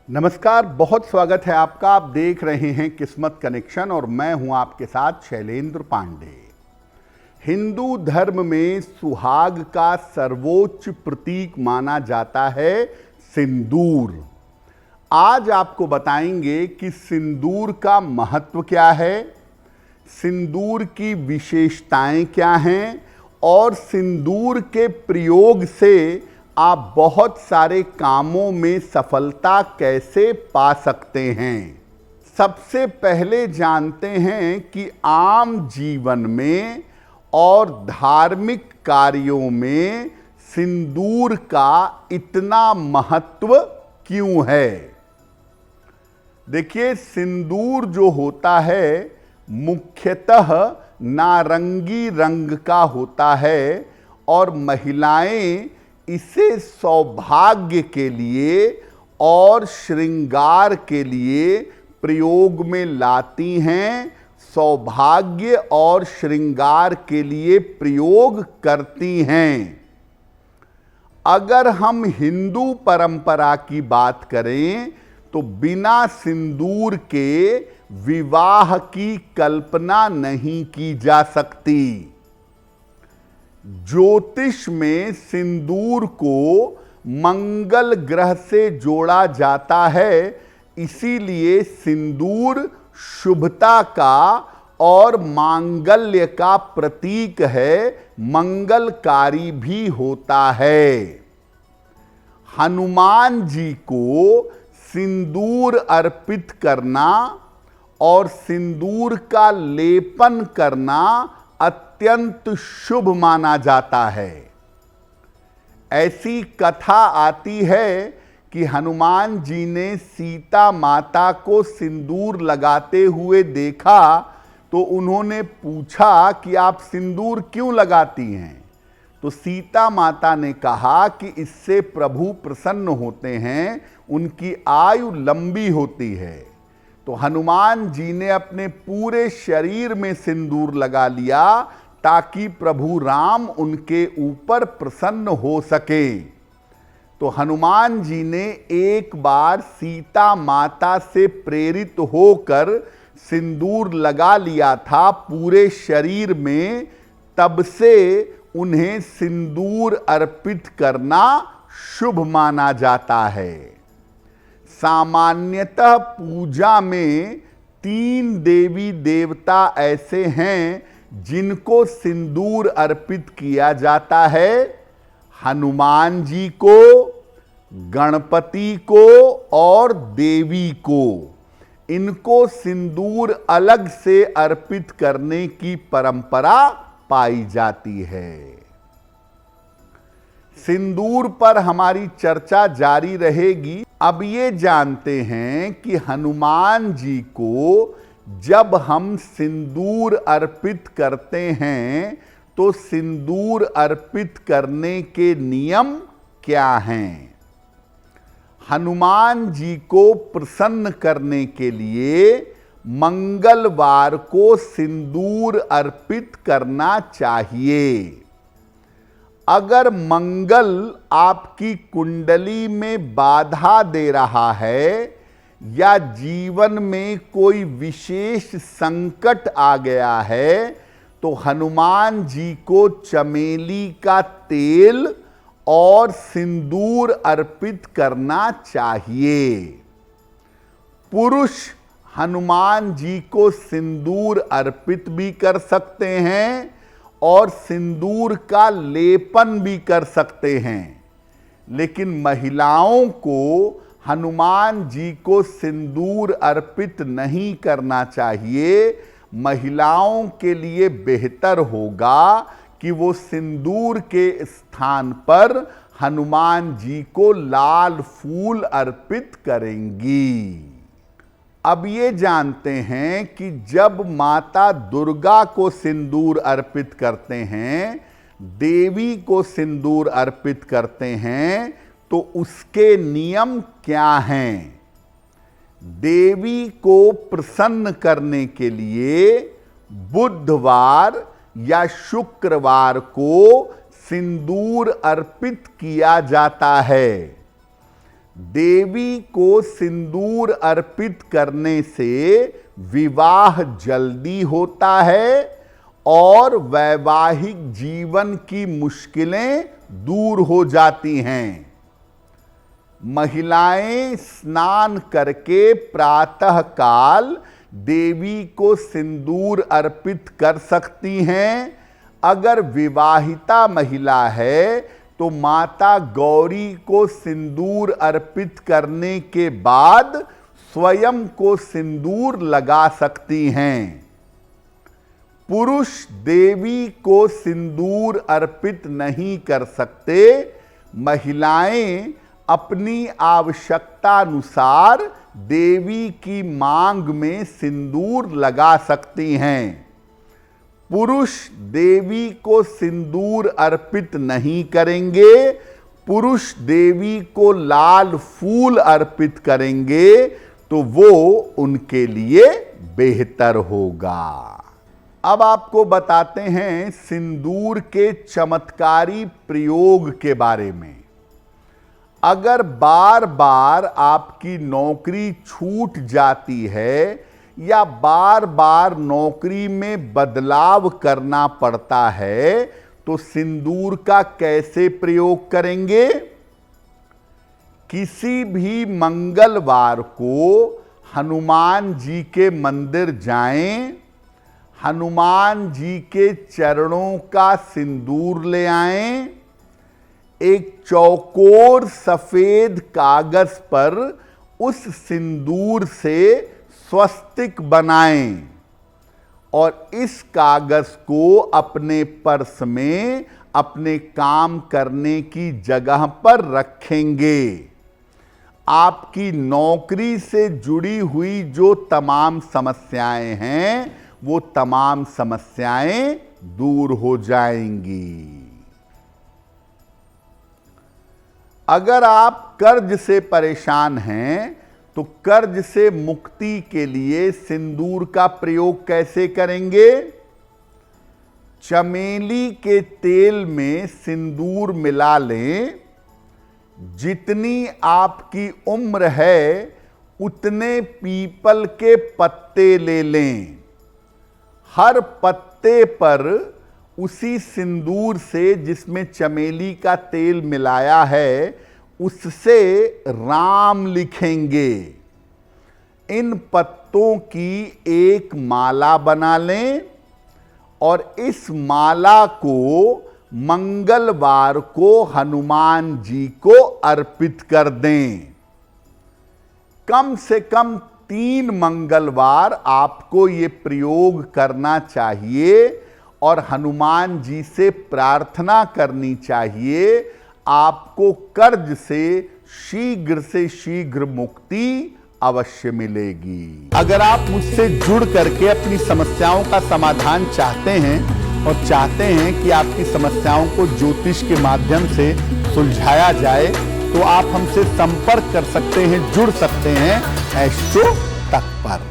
नमस्कार, बहुत स्वागत है आपका। आप देख रहे हैं किस्मत कनेक्शन और मैं हूं आपके साथ शैलेंद्र पांडे। हिंदू धर्म में सुहाग का सर्वोच्च प्रतीक माना जाता है सिंदूर। आज आपको बताएंगे कि सिंदूर का महत्व क्या है, सिंदूर की विशेषताएं क्या हैं और सिंदूर के प्रयोग से आप बहुत सारे कामों में सफलता कैसे पा सकते हैं। सबसे पहले जानते हैं कि आम जीवन में और धार्मिक कार्यों में सिंदूर का इतना महत्व क्यों है। देखिए, सिंदूर जो होता है मुख्यतः नारंगी रंग का होता है और महिलाएं इसे सौभाग्य के लिए और श्रृंगार के लिए प्रयोग में लाती हैं, सौभाग्य और श्रृंगार के लिए प्रयोग करती हैं। अगर हम हिंदू परंपरा की बात करें तो बिना सिंदूर के विवाह की कल्पना नहीं की जा सकती। ज्योतिष में सिंदूर को मंगल ग्रह से जोड़ा जाता है, इसीलिए सिंदूर शुभता का और मांगल्य का प्रतीक है, मंगलकारी भी होता है। हनुमान जी को सिंदूर अर्पित करना और सिंदूर का लेपन करना अत्यंत शुभ माना जाता है। ऐसी कथा आती है कि हनुमान जी ने सीता माता को सिंदूर लगाते हुए देखा तो उन्होंने पूछा कि आप सिंदूर क्यों लगाती हैं। तो सीता माता ने कहा कि इससे प्रभु प्रसन्न होते हैं, उनकी आयु लंबी होती है। तो हनुमान जी ने अपने पूरे शरीर में सिंदूर लगा लिया ताकि प्रभु राम उनके ऊपर प्रसन्न हो सके। तो हनुमान जी ने एक बार सीता माता से प्रेरित होकर सिंदूर लगा लिया था पूरे शरीर में, तब से उन्हें सिंदूर अर्पित करना शुभ माना जाता है। सामान्यतः पूजा में 3 देवी देवता ऐसे हैं जिनको सिंदूर अर्पित किया जाता है। हनुमान जी को, गणपति को और देवी को। इनको सिंदूर अलग से अर्पित करने की परंपरा पाई जाती है। सिंदूर पर हमारी चर्चा जारी रहेगी। अब ये जानते हैं कि हनुमान जी को जब हम सिंदूर अर्पित करते हैं तो सिंदूर अर्पित करने के नियम क्या हैं। हनुमान जी को प्रसन्न करने के लिए मंगलवार को सिंदूर अर्पित करना चाहिए। अगर मंगल आपकी कुंडली में बाधा दे रहा है या जीवन में कोई विशेष संकट आ गया है तो हनुमान जी को चमेली का तेल और सिंदूर अर्पित करना चाहिए। पुरुष हनुमान जी को सिंदूर अर्पित भी कर सकते हैं और सिंदूर का लेपन भी कर सकते हैं, लेकिन महिलाओं को हनुमान जी को सिंदूर अर्पित नहीं करना चाहिए। महिलाओं के लिए बेहतर होगा कि वो सिंदूर के स्थान पर हनुमान जी को लाल फूल अर्पित करेंगी। अब ये जानते हैं कि जब माता दुर्गा को सिंदूर अर्पित करते हैं, देवी को सिंदूर अर्पित करते हैं, तो उसके नियम क्या हैं। देवी को प्रसन्न करने के लिए बुधवार या शुक्रवार को सिंदूर अर्पित किया जाता है। देवी को सिंदूर अर्पित करने से विवाह जल्दी होता है और वैवाहिक जीवन की मुश्किलें दूर हो जाती हैं। महिलाएं स्नान करके प्रातः काल देवी को सिंदूर अर्पित कर सकती हैं। अगर विवाहिता महिला है तो माता गौरी को सिंदूर अर्पित करने के बाद स्वयं को सिंदूर लगा सकती हैं। पुरुष देवी को सिंदूर अर्पित नहीं कर सकते। महिलाएं अपनी आवश्यकता अनुसार देवी की मांग में सिंदूर लगा सकती हैं। पुरुष देवी को सिंदूर अर्पित नहीं करेंगे। पुरुष देवी को लाल फूल अर्पित करेंगे तो वो उनके लिए बेहतर होगा। अब आपको बताते हैं सिंदूर के चमत्कारी प्रयोग के बारे में। अगर बार बार आपकी नौकरी छूट जाती है या बार बार नौकरी में बदलाव करना पड़ता है तो सिंदूर का कैसे प्रयोग करेंगे? किसी भी मंगलवार को हनुमान जी के मंदिर जाएं, हनुमान जी के चरणों का सिंदूर ले आएं, एक चौकोर सफेद कागज पर उस सिंदूर से स्वस्तिक बनाएं और इस कागज को अपने पर्स में अपने काम करने की जगह पर रखेंगे। आपकी नौकरी से जुड़ी हुई जो तमाम समस्याएं हैं वो तमाम समस्याएं दूर हो जाएंगी। अगर आप कर्ज से परेशान हैं तो कर्ज से मुक्ति के लिए सिंदूर का प्रयोग कैसे करेंगे? चमेली के तेल में सिंदूर मिला लें। जितनी आपकी उम्र है उतने पीपल के पत्ते ले लें। हर पत्ते पर उसी सिंदूर से जिसमें चमेली का तेल मिलाया है उससे राम लिखेंगे। इन पत्तों की एक माला बना लें और इस माला को मंगलवार को हनुमान जी को अर्पित कर दें। कम से कम 3 मंगलवार आपको ये प्रयोग करना चाहिए और हनुमान जी से प्रार्थना करनी चाहिए। आपको कर्ज से शीघ्र मुक्ति अवश्य मिलेगी। अगर आप मुझसे जुड़ करके अपनी समस्याओं का समाधान चाहते हैं और चाहते हैं कि आपकी समस्याओं को ज्योतिष के माध्यम से सुलझाया जाए तो आप हमसे संपर्क कर सकते हैं, जुड़ सकते हैं एस्ट्रो तक पर।